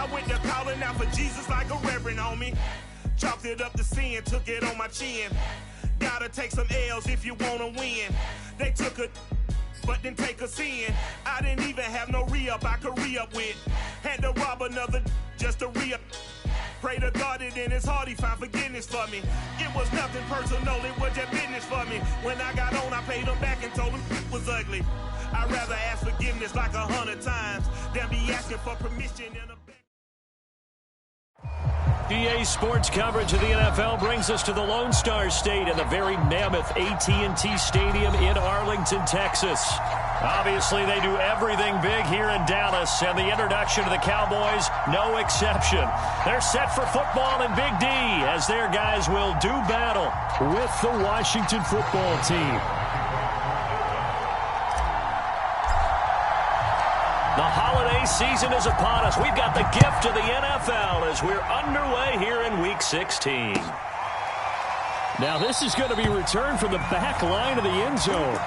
I went to calling out for Jesus like a reverend, homie. Chalked it up to sin, took it on my chin. Gotta take some L's if you wanna win. They took a but didn't take us in. I didn't even have no re-up I could re-up with. Had to rob another just to re-up. Pray to God that in his heart he found forgiveness for me. It was nothing personal, it was just business for me. When I got on, I paid him back and told him it was ugly. I'd rather ask forgiveness like 100 times than be asking for permission in a EA Sports coverage of the NFL brings us to the Lone Star State and the very mammoth AT&T Stadium in Arlington, Texas. Obviously, they do everything big here in Dallas, and the introduction to the Cowboys, no exception. They're set for football in Big D as their guys will do battle with the Washington football team. The holiday season is upon us. We've got the gift of the NFL as we're underway here in Week 16. Now this is going to be returned from the back line of the end zone.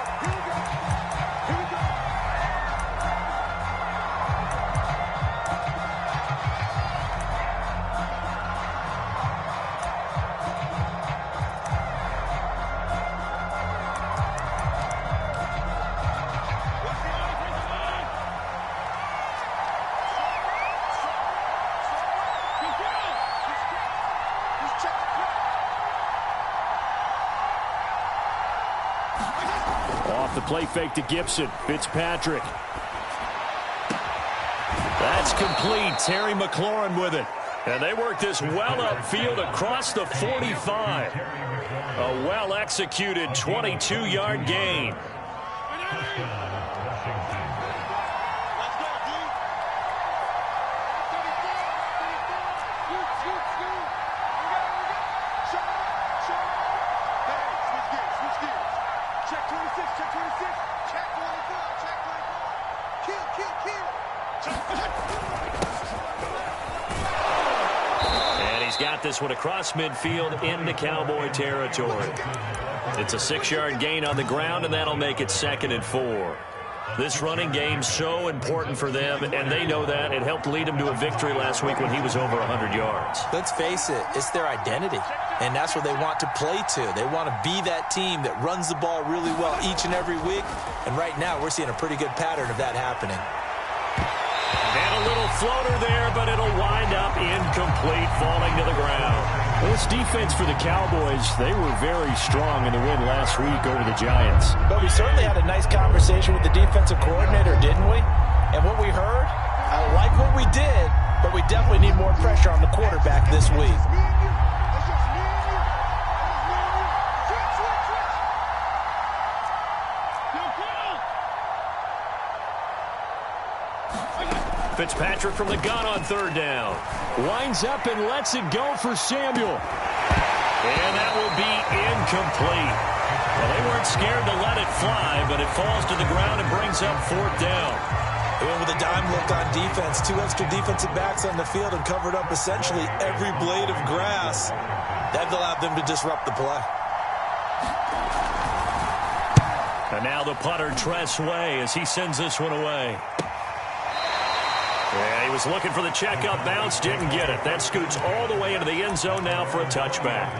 The play fake to Gibson. Fitzpatrick. That's complete. Terry McLaurin with it. And they work this well upfield across the 45. A well-executed 22-yard gain. This one across midfield into Cowboy territory. It's a 6-yard gain on the ground, and that'll make it 2nd and 4. This running game's so important for them, and they know that. It helped lead them to a victory last week when he was over 100 yards. Let's face it, it's their identity, and that's what they want to play to. They want to be that team that runs the ball really well each and every week, and right now we're seeing a pretty good pattern of that happening. And a little floater there, but it'll wind up incomplete, falling to the ground. Well, this defense for the Cowboys, they were very strong in the win last week over the Giants. But we certainly had a nice conversation with the defensive coordinator, didn't we? And what we heard, I like what we did, but we definitely need more pressure on the quarterback this week. Fitzpatrick from the gun on 3rd down. Winds up and lets it go for Samuel. And that will be incomplete. Well, they weren't scared to let it fly, but it falls to the ground and brings up 4th down. They went with a dime look on defense. 2 extra defensive backs on the field and covered up essentially every blade of grass. That allowed them to disrupt the play. And now the punter, Tress Way, as he sends this one away. Yeah, he was looking for the check-up bounce, didn't get it. That scoots all the way into the end zone now for a touchback.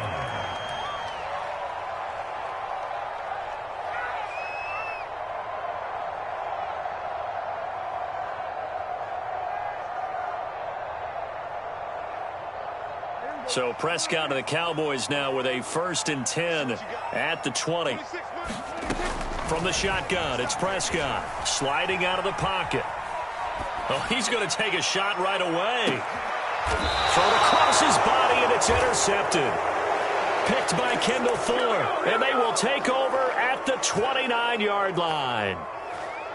So Prescott and the Cowboys now with a 1st and 10 at the 20. From the shotgun, it's Prescott sliding out of the pocket. Oh, he's going to take a shot right away. Thrown across his body, and it's intercepted. Picked by Kendall Fuller, and they will take over at the 29-yard line.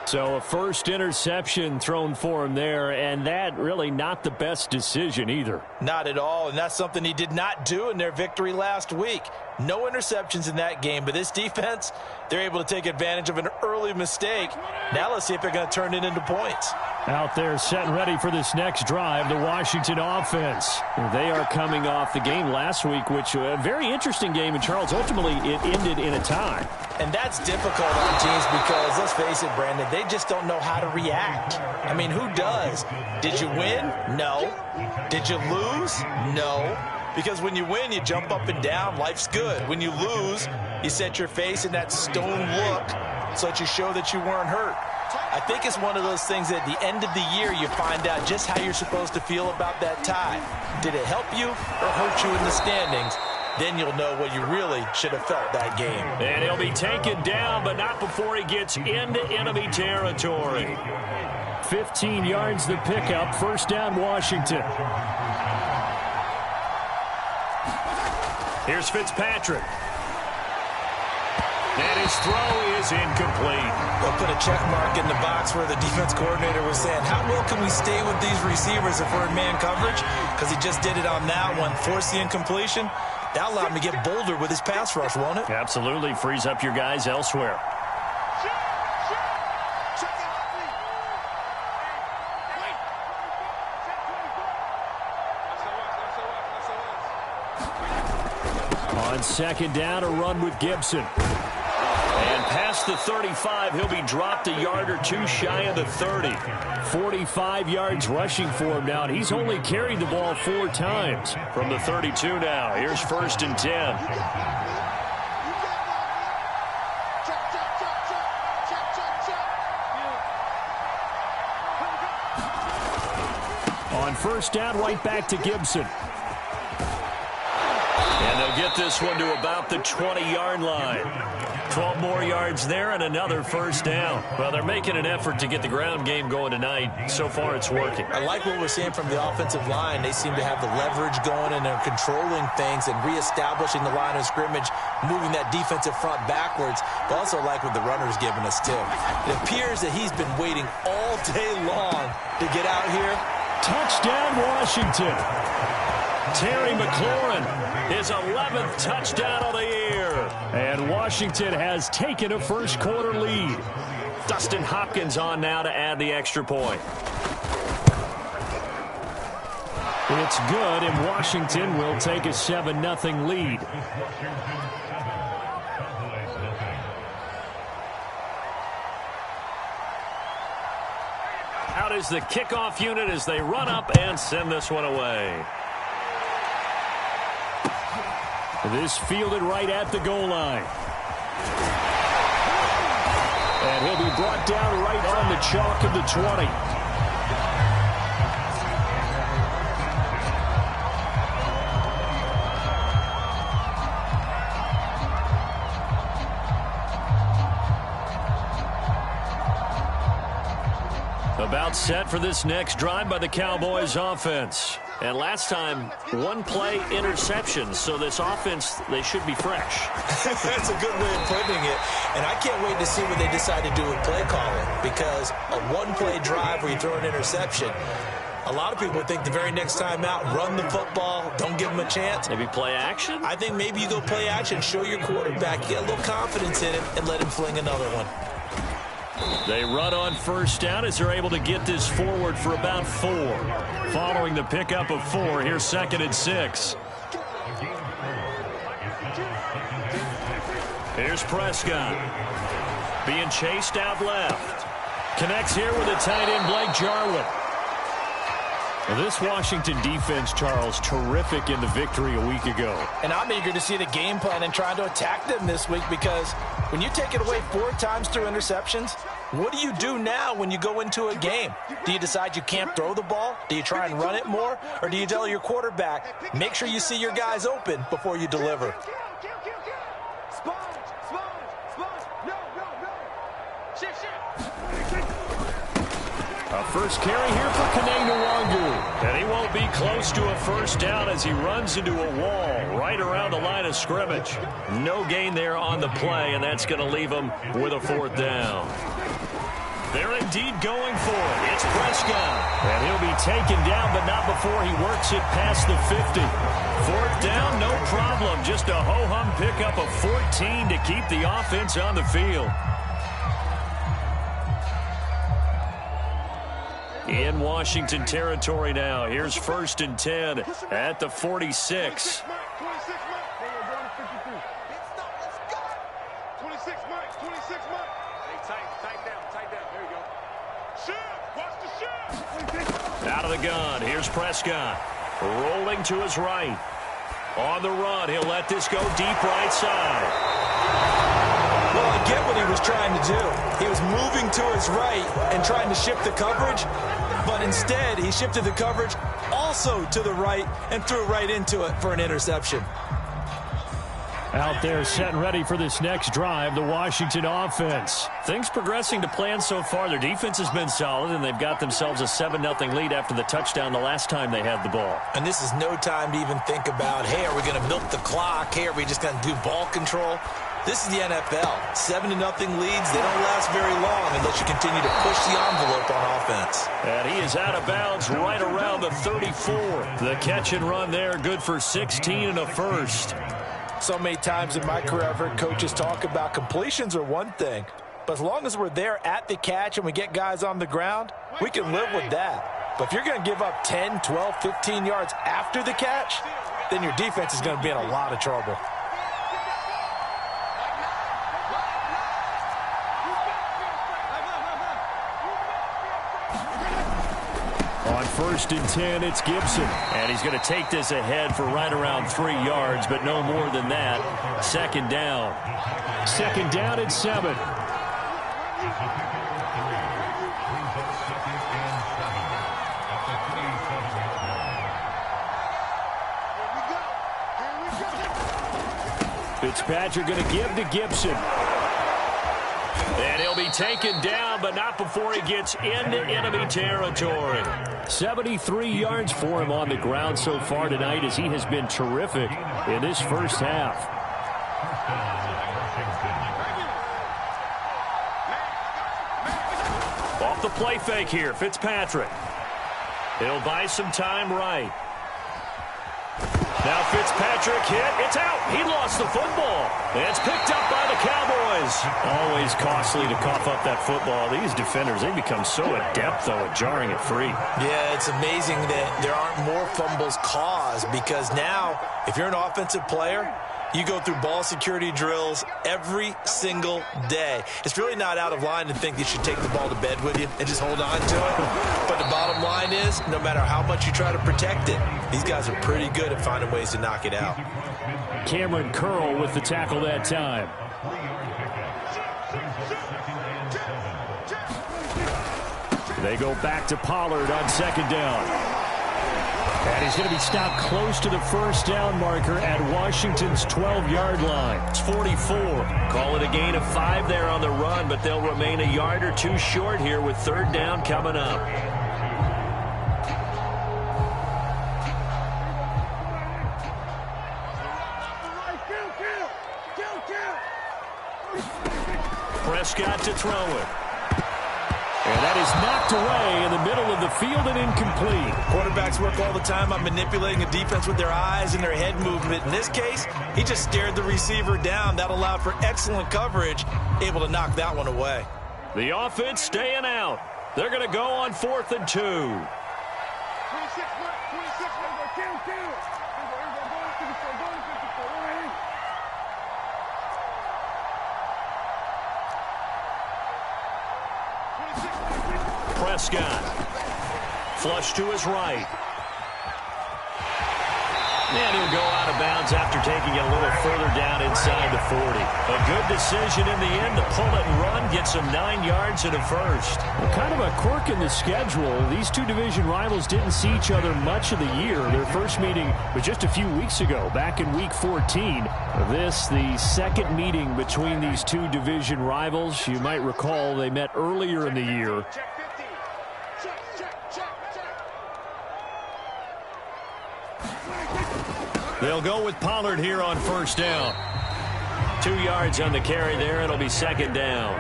So a first interception thrown for him there, and that really not the best decision either. Not at all, and that's something he did not do in their victory last week. No interceptions in that game, but this defense, they're able to take advantage of an early mistake. Now let's see if they're going to turn it into points. Out there set and ready for this next drive, the Washington offense. They are coming off the game last week, which a very interesting game, and Charles, ultimately it ended in a tie. And that's difficult on teams because, let's face it, Brandon, they just don't know how to react. I mean, who does? Did you win? No. Did you lose? No. Because when you win, you jump up and down. Life's good. When you lose, you set your face in that stone look so that you show that you weren't hurt. I think it's one of those things that at the end of the year you find out just how you're supposed to feel about that tie. Did it help you or hurt you in the standings? Then you'll know what you really should have felt that game. And he'll be taken down, but not before he gets into enemy territory. 15 yards the pickup. First down, Washington. Here's Fitzpatrick. And his throw is incomplete. They'll put a check mark in the box where the defense coordinator was saying, how well can we stay with these receivers if we're in man coverage? Because he just did it on that one, forced the incompletion. That'll allow him to get bolder with his pass rush, won't it? Absolutely. Frees up your guys elsewhere. On second down, a run with Gibson. And past the 35, he'll be dropped a yard or two shy of the 30. 45 yards rushing for him now, and he's only carried the ball 4 times. From the 32 now, here's 1st and 10. On first down, right back to Gibson. And they'll get this one to about the 20-yard line. 12 more yards there and another first down. Well, they're making an effort to get the ground game going tonight. So far, it's working. I like what we're seeing from the offensive line. They seem to have the leverage going, and they're controlling things and reestablishing the line of scrimmage, moving that defensive front backwards. But also like what the runner's giving us, too. It appears that he's been waiting all day long to get out here. Touchdown, Washington. Terry McLaurin, his 11th touchdown of the year. And Washington has taken a first quarter lead. Dustin Hopkins on now to add the extra point. It's good, and Washington will take a 7-0 lead. Out is the kickoff unit as they run up and send this one away. This fielded right at the goal line. And he'll be brought down right on the chalk of the 20. About set for this next drive by the Cowboys offense. And last time, one play interception. So this offense, they should be fresh. That's a good way of putting it. And I can't wait to see what they decide to do with play calling. Because a one-play drive where you throw an interception, a lot of people think the very next time out, run the football, don't give them a chance. Maybe play action? I think maybe you go play action, show your quarterback, get a little confidence in him, and let him fling another one. They run on first down as they're able to get this forward for about 4. Following the pickup of 4, here's 2nd and 6. Here's Prescott. Being chased out left. Connects here with a tight end, Blake Jarwin. Well, this Washington defense, Charles, terrific in the victory a week ago. And I'm eager to see the game plan and trying to attack them this week, because when you take it away 4 times through interceptions, what do you do now when you go into a game? Do you decide you can't throw the ball? Do you try and run it more? Or do you tell your quarterback, make sure you see your guys open before you deliver? A first carry here for Kene Nwangu. And he won't be close to a first down as he runs into a wall right around the line of scrimmage. No gain there on the play, and that's going to leave him with a 4th down. They're indeed going for it. It's Prescott. And he'll be taken down, but not before he works it past the 50. Fourth down, no problem. Just a ho-hum pickup of 14 to keep the offense on the field. In Washington territory now. Here's 1st and 10 at the 46. Out of the gun. Here's Prescott. Rolling to his right. On the run. He'll let this go deep right side. Well, I get what he was trying to do. He was moving to his right and trying to shift the coverage, but instead he shifted the coverage also to the right and threw right into it for an interception. Out there set and ready for this next drive, the Washington offense. Things progressing to plan so far. Their defense has been solid, and they've got themselves a 7-0 lead after the touchdown the last time they had the ball. And this is no time to even think about, hey, are we going to milk the clock? Hey, are we just going to do ball control? This is the NFL. 7-0 leads, they don't last very long unless you continue to push the envelope on offense. And he is out of bounds right around the 34. The catch and run there, good for 16 and a first. So many times in my career, I've heard coaches talk about completions are one thing, but as long as we're there at the catch and we get guys on the ground, we can live with that. But if you're going to give up 10, 12, 15 yards after the catch, then your defense is going to be in a lot of trouble. On 1st and 10, it's Gibson. And he's going to take this ahead for right around 3 yards, but no more than that. 2nd down. 2nd down and 7. Fitzpatrick going to give to Gibson. And he'll be taken down, but not before he gets into enemy territory. 73 yards for him on the ground so far tonight, as he has been terrific in this first half. Off the play fake here, Fitzpatrick. He'll buy some time right. Now Fitzpatrick hit. It's out. He lost the football. It's picked up by the Cowboys. Always costly to cough up that football. These defenders, they become so adept, though, at jarring it free. Yeah, it's amazing that there aren't more fumbles caused, because now, if you're an offensive player, you go through ball security drills every single day. It's really not out of line to think you should take the ball to bed with you and just hold on to it. But the bottom line is, no matter how much you try to protect it, these guys are pretty good at finding ways to knock it out. Cameron Curl with the tackle that time. They go back to Pollard on 2nd down. And he's going to be stopped close to the first down marker at Washington's 12-yard line. It's 44. Call it a gain of 5 there on the run, but they'll remain a yard or two short here with 3rd down coming up. Prescott to throw it. And that is knocked away in the middle of the field and incomplete. Quarterbacks work all the time on manipulating a defense with their eyes and their head movement. In this case, he just stared the receiver down. That allowed for excellent coverage, able to knock that one away. The offense staying out. They're going to go on 4th and 2. Prescott. Flush to his right. And he'll go out of bounds after taking it a little further down inside the 40. A good decision in the end to pull it and run, get some 9 yards and a first. Well, kind of a quirk in the schedule. These two division rivals didn't see each other much of the year. Their first meeting was just a few weeks ago, back in Week 14. This, the second meeting between these two division rivals. You might recall they met earlier in the year. They'll go with Pollard here on 1st down. 2 yards on the carry there. It'll be 2nd down.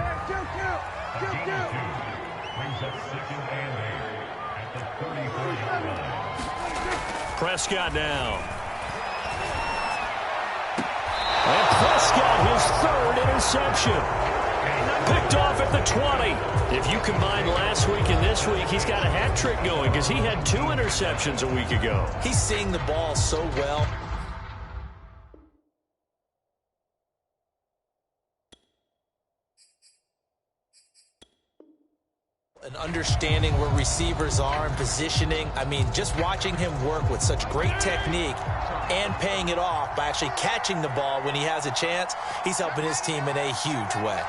Prescott now. And Prescott, his third interception. Picked off at the 20. If you combine last week and this week, he's got a hat trick going because he had 2 interceptions a week ago. He's seeing the ball so well. And understanding where receivers are and positioning. I mean, just watching him work with such great technique and paying it off by actually catching the ball when he has a chance, he's helping his team in a huge way.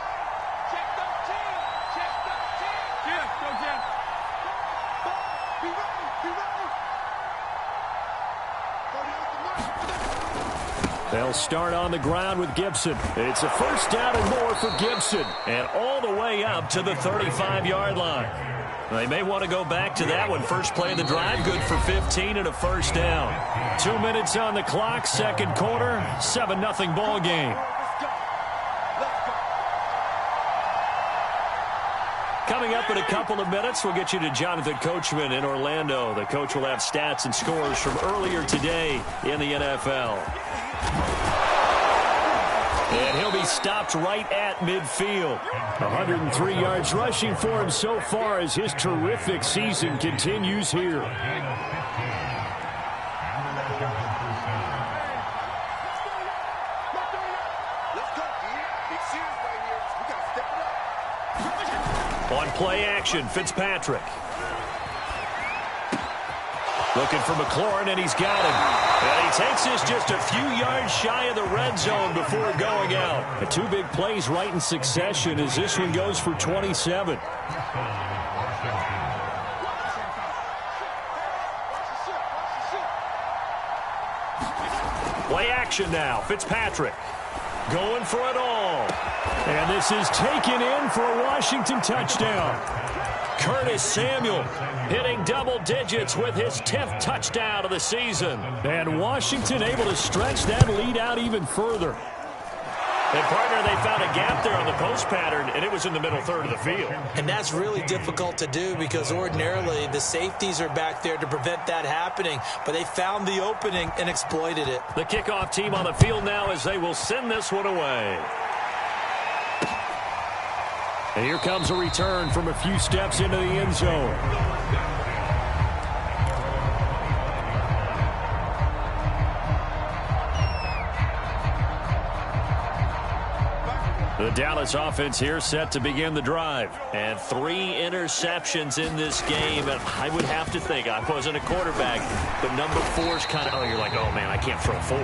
They'll start on the ground with Gibson. It's a first down and more for Gibson. And all the way up to the 35-yard line. They may want to go back to that one. First play of the drive, good for 15 and a first down. 2 minutes on the clock, second quarter, 7-0 ball game. Coming up in a couple of minutes, we'll get you to Jonathan Coachman in Orlando. The coach will have stats and scores from earlier today in the NFL. And he'll be stopped right at midfield. 103 yards rushing for him so far as his terrific season continues here. On play action, Fitzpatrick. Looking for McLaurin, and he's got him. And he takes this just a few yards shy of the red zone before going out. The 2 big plays right in succession as this one goes for 27. Play action now. Fitzpatrick going for it all. And this is taken in for a Washington touchdown. Curtis Samuel hitting double digits with his 10th touchdown of the season. And Washington able to stretch that lead out even further. And, partner, they found a gap there on the post pattern, and it was in the middle third of the field. And that's really difficult to do because ordinarily the safeties are back there to prevent that happening. But they found the opening and exploited it. The kickoff team on the field now as they will send this one away. And here comes a return from a few steps into the end zone. The Dallas offense here set to begin the drive. And 3 interceptions in this game. And I would have to think, I wasn't a quarterback, but number 4 is kind of, you're like, oh, man, I can't throw 4.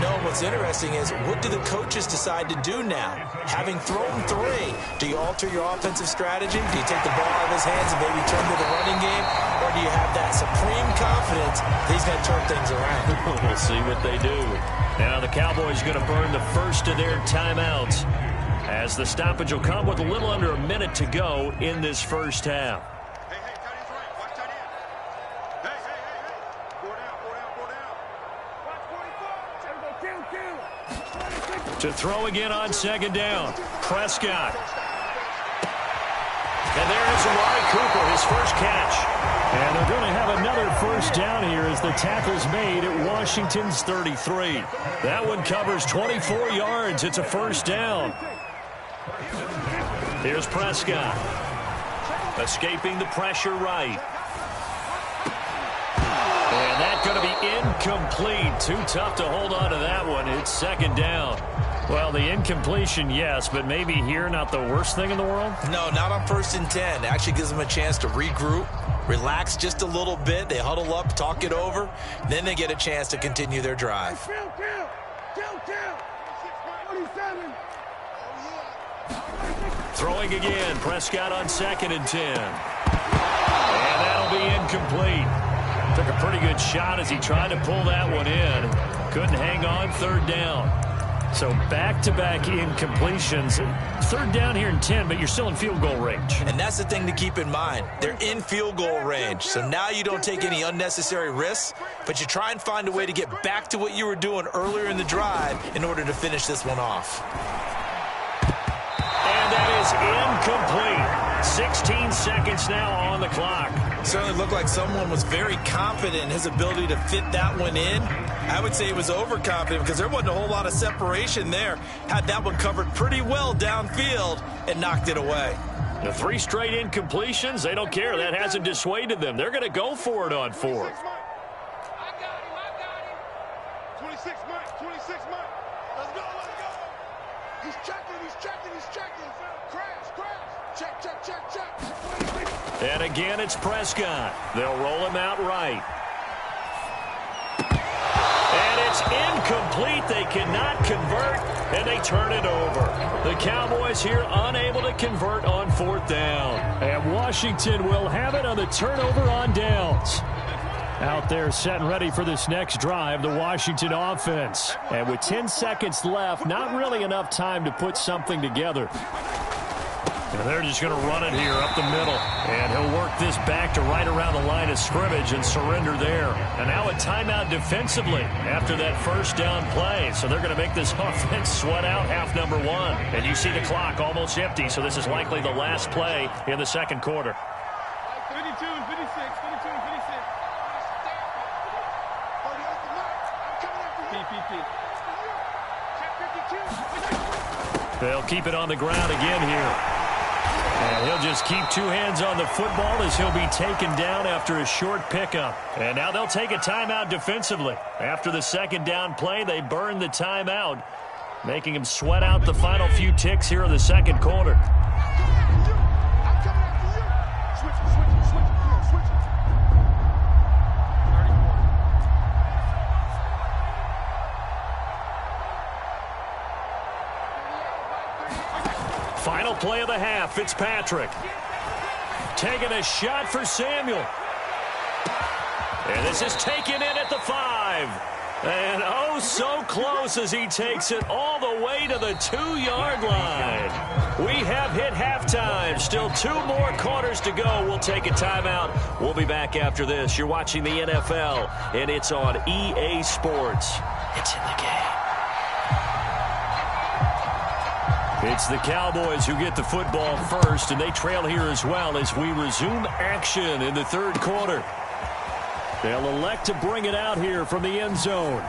No, what's interesting is what do the coaches decide to do now? Having thrown 3, do you alter your offensive strategy? Do you take the ball out of his hands and maybe turn to the running game? Or do you have that supreme confidence that he's going to turn things around? We'll see what they do. Now the Cowboys going to burn the first of their timeouts as the stoppage will come with a little under a minute to go in this first half. To throw again on second down. Prescott. And there is Amari Cooper, his first catch. And they're going to have another first down here as the tackle's made at Washington's 33. That one covers 24 yards. It's a first down. Here's Prescott. Escaping the pressure right. And that's going to be incomplete. Too tough to hold on to that one. It's second down. Well, the incompletion, yes, but maybe here not the worst thing in the world? No, not on 1st and 10. It actually gives them a chance to regroup, relax just a little bit. They huddle up, talk it over. Then they get a chance to continue their drive. Throwing again. Prescott on 2nd and 10. And that'll be incomplete. Took a pretty good shot as he tried to pull that one in. Couldn't hang on 3rd down. So back-to-back incompletions. 3rd down here and 10, but you're still in field goal range. And that's the thing to keep in mind. They're in field goal range. So now you don't take any unnecessary risks, but you try and find a way to get back to what you were doing earlier in the drive in order to finish this one off. And that is incomplete. 16 seconds now on the clock. Certainly looked like someone was very confident in his ability to fit that one in. I would say he was overconfident because there wasn't a whole lot of separation there. Had that one covered pretty well downfield and knocked it away. The 3 straight incompletions, they don't care. That hasn't dissuaded them. They're going to go for it on 4th. I got him. 26 months. Let's go. He's checking. Crash. Check. And again, it's Prescott. They'll roll him out right. And it's incomplete. They cannot convert, and they turn it over. The Cowboys here unable to convert on 4th down. And Washington will have it on the turnover on downs. Out there set and ready for this next drive, the Washington offense. And with 10 seconds left, not really enough time to put something together. And they're just going to run it here up the middle. And he'll work this back to right around the line of scrimmage and surrender there. And now a timeout defensively after that first down play. So they're going to make this offense sweat out half number 1. And you see the clock almost empty, so this is likely the last play in the second quarter. 52 and 56. They'll keep it on the ground again here. And he'll just keep 2 hands on the football as he'll be taken down after a short pickup. And now they'll take a timeout defensively. After the second down play, they burn the timeout, making him sweat out the final few ticks here in the second quarter. Final play of the half, Fitzpatrick. Taking a shot for Samuel. And this is taken in at the 5. And oh, so close as he takes it all the way to the 2-yard line. We have hit halftime. Still 2 more quarters to go. We'll take a timeout. We'll be back after this. You're watching the NFL, and it's on EA Sports. It's in the game. It's the Cowboys who get the football first, and they trail here as well as we resume action in the third quarter. They'll elect to bring it out here from the end zone.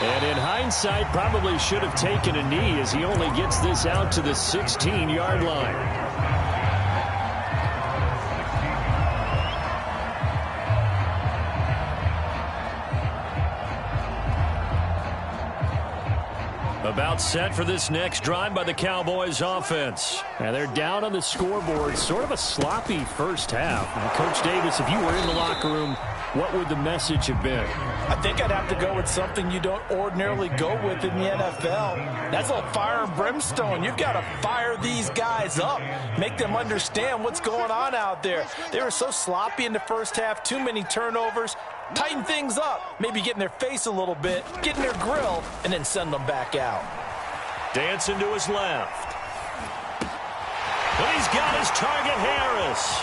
And in hindsight, probably should have taken a knee as he only gets this out to the 16-yard line. About set for this next drive by the Cowboys offense. And they're down on the scoreboard. Sort of a sloppy first half. And Coach Davis, if you were in the locker room, what would the message have been? I think I'd have to go with something you don't ordinarily go with in the NFL. That's a little fire and brimstone. You've got to fire these guys up. Make them understand what's going on out there. They were so sloppy in the first half. Too many turnovers. Tighten things up. Maybe get in their face a little bit. Get in their grill. And then send them back out. Dancing to his left. And he's got his target, Harris.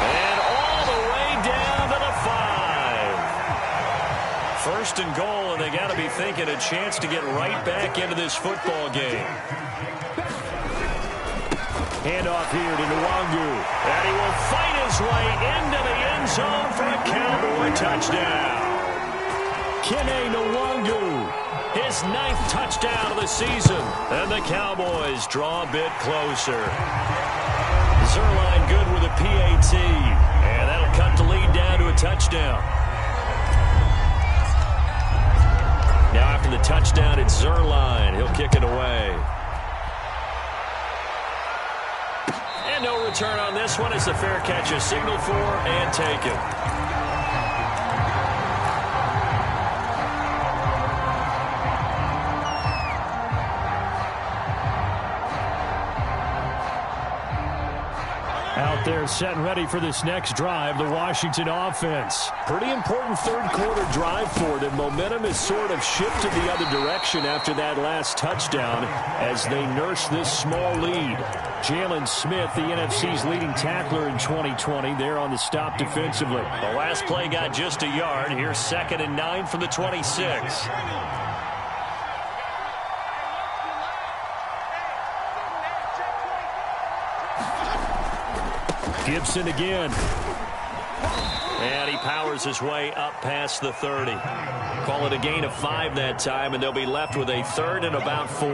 And all the way down to the 5. First and goal, and they got to be thinking a chance to get right back into this football game. Handoff here to Nwangu. And he will fight his way into the end zone for a Cowboy touchdown. Kene Nwangu, his 9th touchdown of the season. And the Cowboys draw a bit closer. Zerline good with a PAT. And that'll cut the lead down to a touchdown. Now after the touchdown, it's Zerline. He'll kick it away. And no return on this one. It's a fair catch, a signal for and taken. Out there set and ready for this next drive, the Washington offense. Pretty important third quarter drive for them. Momentum has sort of shifted the other direction after that last touchdown as they nurse this small lead. Jalen Smith, the NFC's leading tackler in 2020, there on the stop defensively. The last play got just a yard. Here's 2nd and 9 from the 26. Gibson again. And he powers his way up past the 30. Call it a gain of 5 that time, and they'll be left with a 3rd and about 4.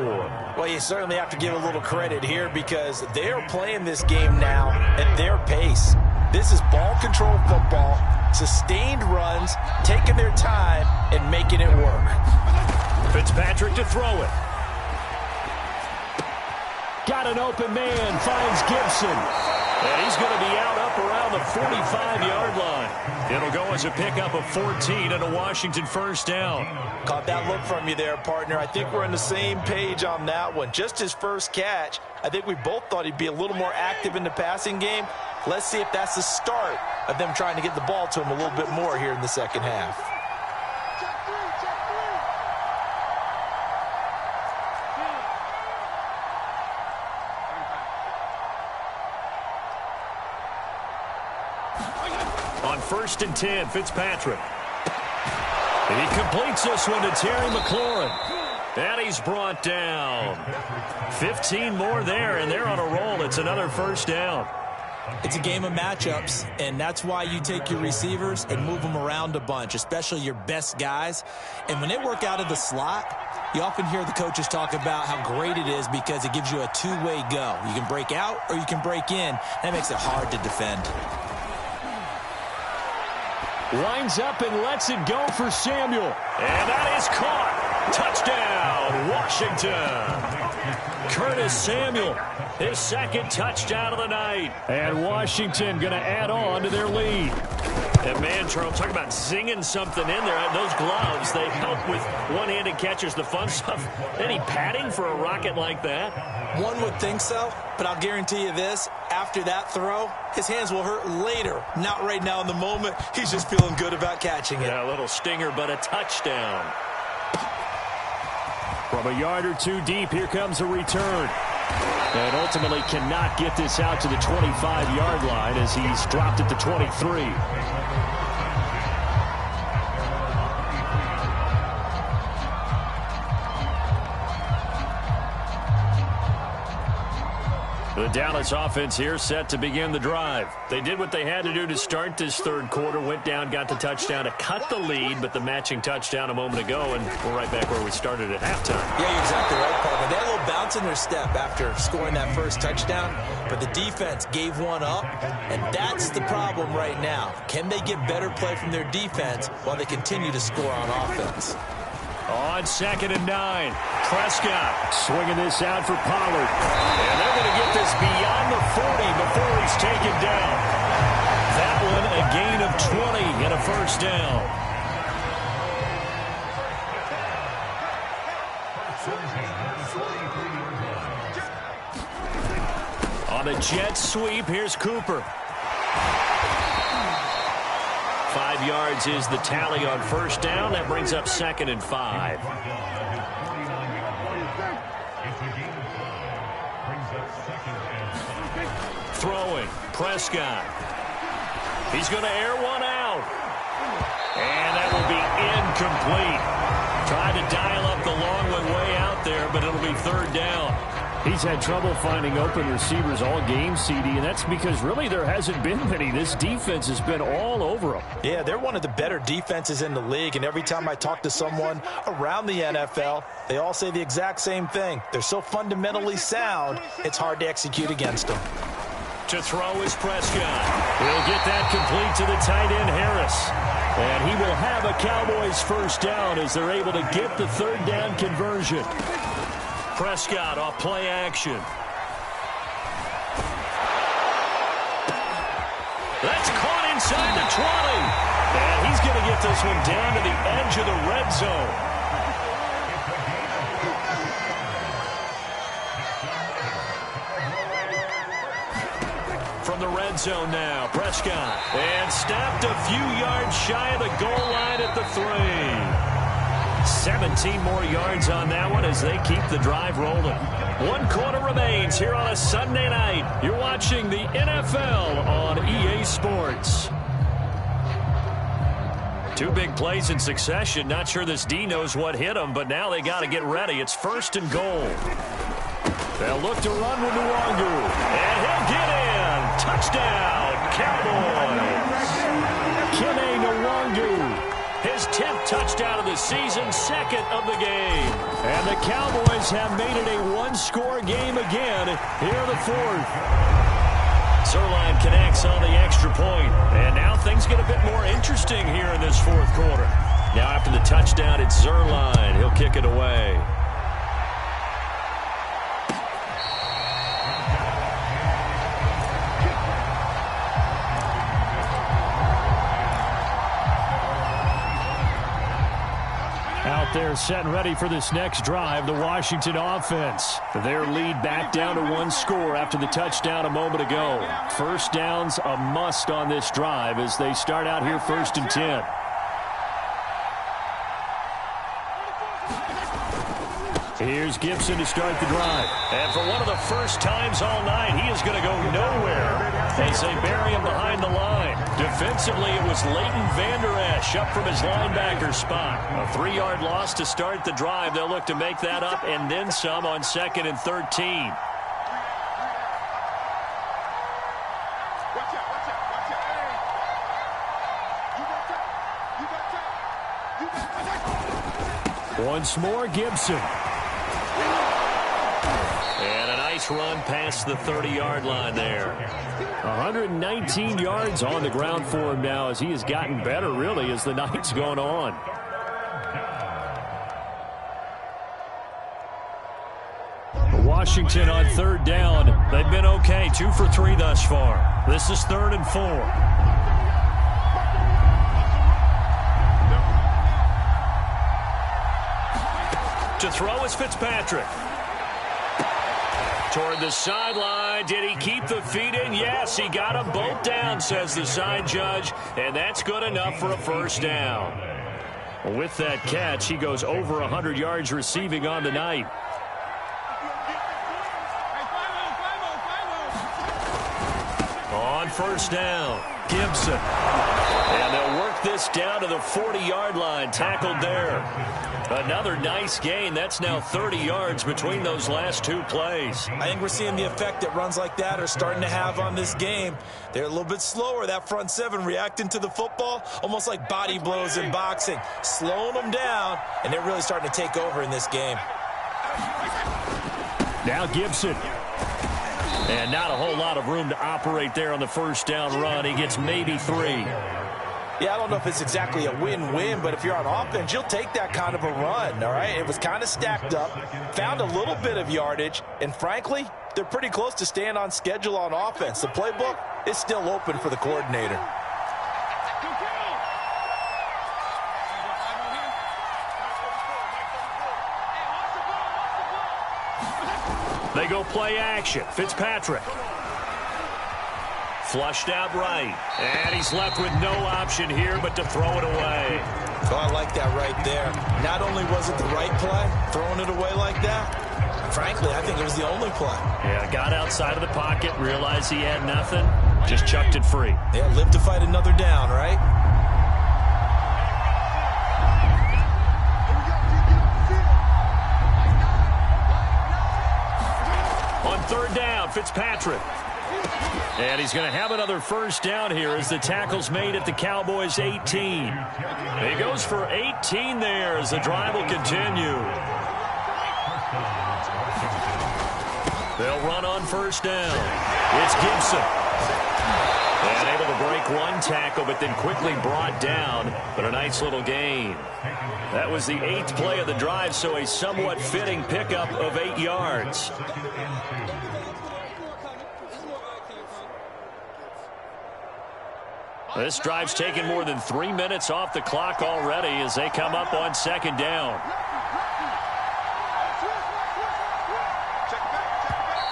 Well, you certainly have to give a little credit here because they're playing this game now at their pace. This is ball control football, sustained runs, taking their time, and making it work. Fitzpatrick to throw it. Got an open man, finds Gibson. And he's going to be out up around the 45-yard line. It'll go as a pickup of 14 and a Washington first down. Caught that look from you there, partner. I think we're on the same page on that one. Just his first catch. I think we both thought he'd be a little more active in the passing game. Let's see if that's the start of them trying to get the ball to him a little bit more here in the second half. On 1st and 10, Fitzpatrick. He completes this one to Terry McLaurin. And he's brought down. 15 more there, and they're on a roll. It's another first down. It's a game of matchups, and that's why you take your receivers and move them around a bunch, especially your best guys. And when they work out of the slot, you often hear the coaches talk about how great it is because it gives you a two-way go. You can break out or you can break in. That makes it hard to defend. Lines up and lets it go for Samuel. And that is caught. Touchdown, Washington. Curtis Samuel, his 2nd touchdown of the night. And Washington going to add on to their lead. And man, Charles, talk about zinging something in there. Those gloves, they help with one-handed catches, the fun stuff. Any padding for a rocket like that? One would think so, but I'll guarantee you this. After that throw, his hands will hurt later. Not right now in the moment. He's just feeling good about catching it. Yeah, a little stinger, but a touchdown. From a yard or two deep, here comes a return. And ultimately cannot get this out to the 25-yard line as he's dropped at the 23. The Dallas offense here set to begin the drive. They did what they had to do to start this 3rd quarter, went down, got the touchdown to cut the lead, but the matching touchdown a moment ago, and we're right back where we started at halftime. Yeah, you're exactly right, partner. They had a little bounce in their step after scoring that first touchdown, but the defense gave one up, and that's the problem right now. Can they get better play from their defense while they continue to score on offense? On 2nd and 9, Prescott swinging this out for Pollard. And they're going to get this beyond the 40 before he's taken down. That one a gain of 20 and a first down. On a jet sweep, here's Cooper. 5 yards is the tally on first down. That brings up 2nd and 5. Throwing, Prescott. He's going to air one out. And that will be incomplete. Tried to dial up the long one way out there, but it'll be 3rd down. He's had trouble finding open receivers all game, CD, and that's because really there hasn't been many. This defense has been all over them. Yeah, they're one of the better defenses in the league, and every time I talk to someone around the NFL, they all say the exact same thing. They're so fundamentally sound, it's hard to execute against them. To throw is Prescott. He'll get that complete to the tight end, Harris. And he will have a Cowboys first down as they're able to get the 3rd down conversion. Prescott off play action. That's caught inside the 20. And he's going to get this one down to the edge of the red zone. From the red zone now, Prescott. And snapped a few yards shy of the goal line at the 3. 17 more yards on that one as they keep the drive rolling. 1 quarter remains here on a Sunday night. You're watching the NFL on EA Sports. 2 big plays in succession. Not sure this D knows what hit him, but now they got to get ready. It's 1st and goal. They'll look to run with Nwangu. And he'll get in. Touchdown. season's second of the game. And the Cowboys have made it a one-score game again here in the fourth. Zerline connects on the extra point. And now things get a bit more interesting here in this fourth quarter. Now after the touchdown, it's Zerline. He'll kick it away. Out there set and ready for this next drive, the Washington offense. Their lead back down to one score after the touchdown a moment ago. First down's a must on this drive as they start out here 1st and 10. Here's Gibson to start the drive. And for one of the first times all night, he is going to go nowhere as they bury him behind the line. Defensively, it was Leighton Vander Esch up from his linebacker spot. A 3-yard loss to start the drive. They'll look to make that up and then some on 2nd and 13. Once more, Gibson. And a nice run past the 30-yard line there. 119 yards on the ground for him now as he has gotten better, really, as the night's gone on. Washington on 3rd down. They've been okay, 2 for 3 thus far. This is 3rd and 4. To throw is Fitzpatrick. Toward the sideline. Did he keep the feet in? Yes, he got them both down, says the side judge. And that's good enough for a first down. With that catch, he goes over 100 yards receiving on the night. On 1st down, Gibson. And they'll work this down to the 40-yard line. Tackled there. Another nice gain. That's now 30 yards between those last 2 plays. I think we're seeing the effect that runs like that are starting to have on this game. They're a little bit slower, that front 7, reacting to the football, almost like body blows in boxing, slowing them down, and they're really starting to take over in this game. Now Gibson. And not a whole lot of room to operate there on the first down run. He gets maybe 3. Yeah, I don't know if it's exactly a win-win, but if you're on offense, you'll take that kind of a run, all right? It was kind of stacked up, found a little bit of yardage, and frankly, they're pretty close to staying on schedule on offense. The playbook is still open for the coordinator. They go play action. Fitzpatrick. Flushed out right. And he's left with no option here but to throw it away. Oh, I like that right there. Not only was it the right play, throwing it away like that, frankly, I think it was the only play. Yeah, got outside of the pocket, realized he had nothing, just chucked it free. Yeah, live to fight another down, right? On 3rd down, Fitzpatrick. And he's going to have another first down here as the tackle's made at the Cowboys' 18. He goes for 18 there as the drive will continue. They'll run on first down. It's Gibson. And able to break one tackle, but then quickly brought down. But a nice little gain. That was the 8th play of the drive, so a somewhat fitting pickup of 8 yards. This drive's taken more than 3 minutes off the clock already as they come up on 2nd down.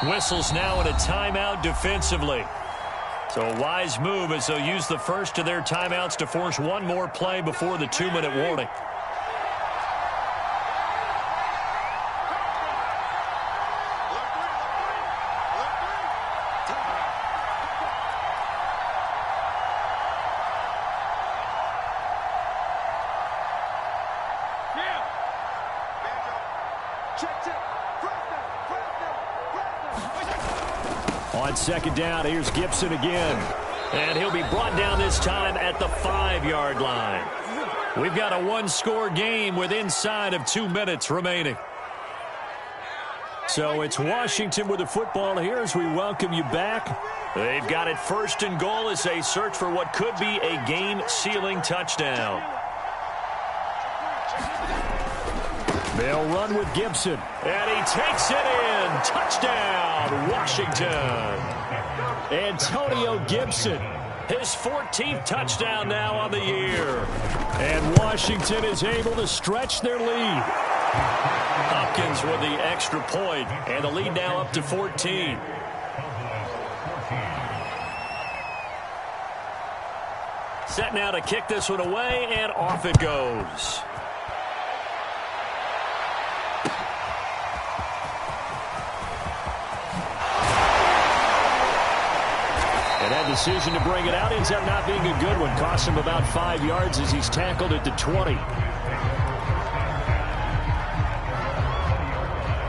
Whistles now in a timeout defensively. So a wise move as they'll use the first of their timeouts to force one more play before the 2-minute warning. On 2nd down, here's Gibson again. And he'll be brought down this time at the 5-yard line. We've got a one-score game with inside of 2 minutes remaining. So it's Washington with the football here as we welcome you back. They've got it first and goal as they search for what could be a game-sealing touchdown. They'll run with Gibson. And he takes it in. Touchdown, Washington. Antonio Gibson. His 14th touchdown now on the year. And Washington is able to stretch their lead. Hopkins with the extra point, and the lead now up to 14. Set now to kick this one away, and off it goes. And that decision to bring it out ends up not being a good one. Cost him about 5 yards as he's tackled at the 20.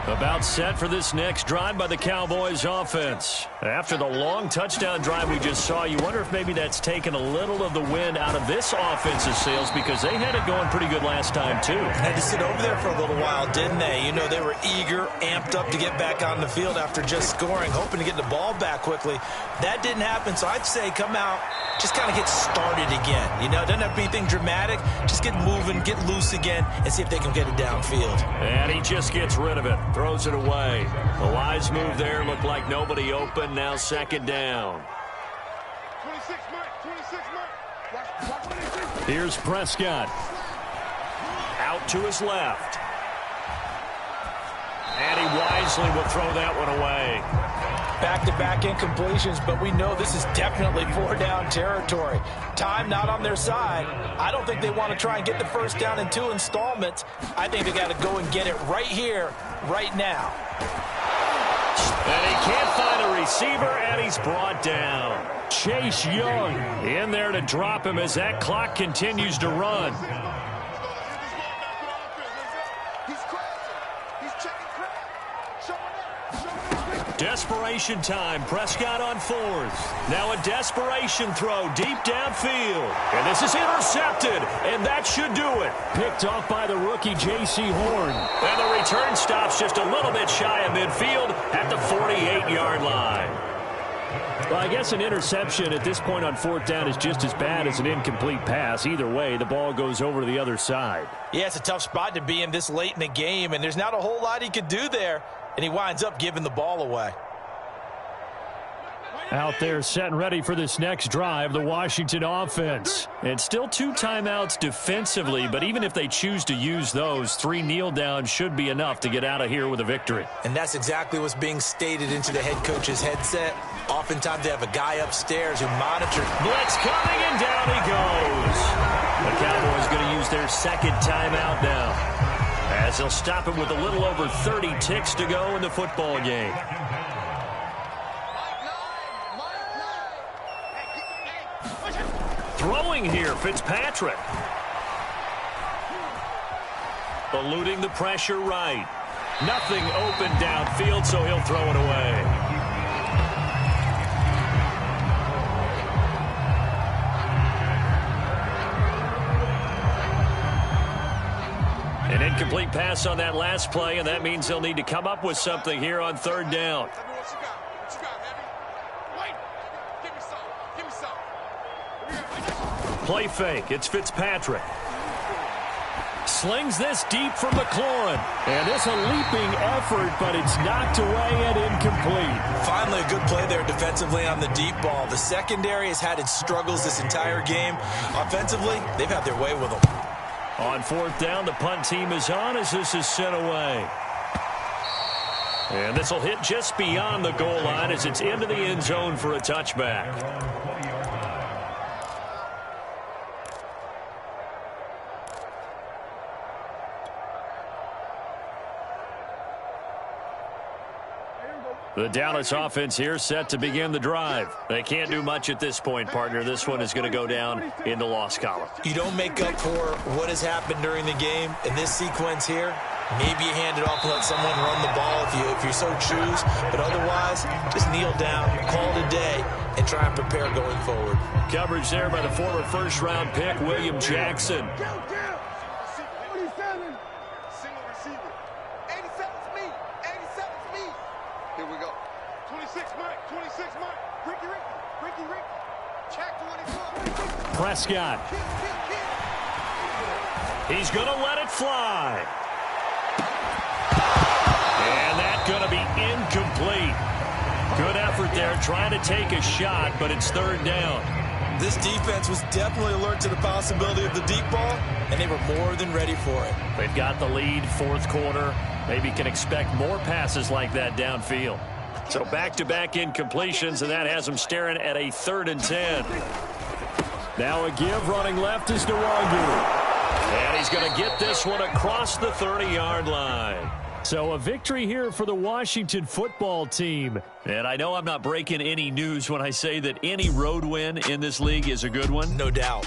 About set for this next drive by the Cowboys offense. After the long touchdown drive we just saw, you wonder if maybe that's taken a little of the wind out of this offensive sails because they had it going pretty good last time too. Had to sit over there for a little while, didn't they? You know, they were eager, amped up to get back on the field after just scoring, hoping to get the ball back quickly. That didn't happen, so I'd say come out, just kind of get started again. You know, it doesn't have to be anything dramatic. Just get moving, get loose again, and see if they can get it downfield. And he just gets rid of it, throws it away. The wise move there, looked like nobody open. Now second down. Here's Prescott. Out to his left. And he wisely will throw that one away. Back-to-back incompletions, but we know this is definitely 4-down territory. Time not on their side. I don't think they want to try and get the first down in 2 installments. I think they got to go and get it right here, right now. And he can't find a receiver, and he's brought down. Chase Young in there to drop him as that clock continues to run. Desperation time. Prescott on 4th. Now a desperation throw deep downfield. And this is intercepted, and that should do it. Picked off by the rookie J.C. Horn. And the return stops just a little bit shy of midfield at the 48-yard line. Well, I guess an interception at this point on 4th down is just as bad as an incomplete pass. Either way, the ball goes over to the other side. Yeah, it's a tough spot to be in this late in the game, and there's not a whole lot he could do there. And he winds up giving the ball away. Out there set and ready for this next drive, the Washington offense. And still 2 timeouts defensively, but even if they choose to use those, 3 kneel downs should be enough to get out of here with a victory. And that's exactly what's being stated into the head coach's headset. Oftentimes they have a guy upstairs who monitors. Blitz coming, and down he goes. The Cowboys going to use their second timeout now, as they'll stop him with a little over 30 ticks to go in the football game. Throwing here, Fitzpatrick. Eluding the pressure right. Nothing open downfield, so he'll throw it away. An incomplete pass on that last play, and that means they'll need to come up with something here on 3rd down. Play fake. It's Fitzpatrick. Slings this deep from McLaurin. And it's a leaping effort, but it's knocked away and incomplete. Finally a good play there defensively on the deep ball. The secondary has had its struggles this entire game. Offensively, they've had their way with them. On 4th down, the punt team is on as this is sent away. And this will hit just beyond the goal line as it's into the end zone for a touchback. The Dallas offense here set to begin the drive. They can't do much at this point, partner. This one is going to go down in the loss column. You don't make up for what has happened during the game in this sequence here. Maybe you hand it off and let someone run the ball if you so choose. But otherwise, just kneel down, call it a day, and try and prepare going forward. Coverage there by the former first-round pick, William Jackson. Single receiver. 87's me. 87's me. Here we go. 26 Mike. 26 Mike. Ricky. Check 24. Prescott. He's going to let it fly. And that's going to be incomplete. Good effort there trying to take a shot, but it's third down. This defense was definitely alert to the possibility of the deep ball, and they were more than ready for it. They've got the lead, fourth quarter. Maybe can expect more passes like that downfield. So back-to-back incompletions, and that has them staring at a 3rd and 10. Now a give, running left is Nwangu. And he's going to get this one across the 30-yard line. So a victory here for the Washington football team. And I know I'm not breaking any news when I say that any road win in this league is a good one. No doubt.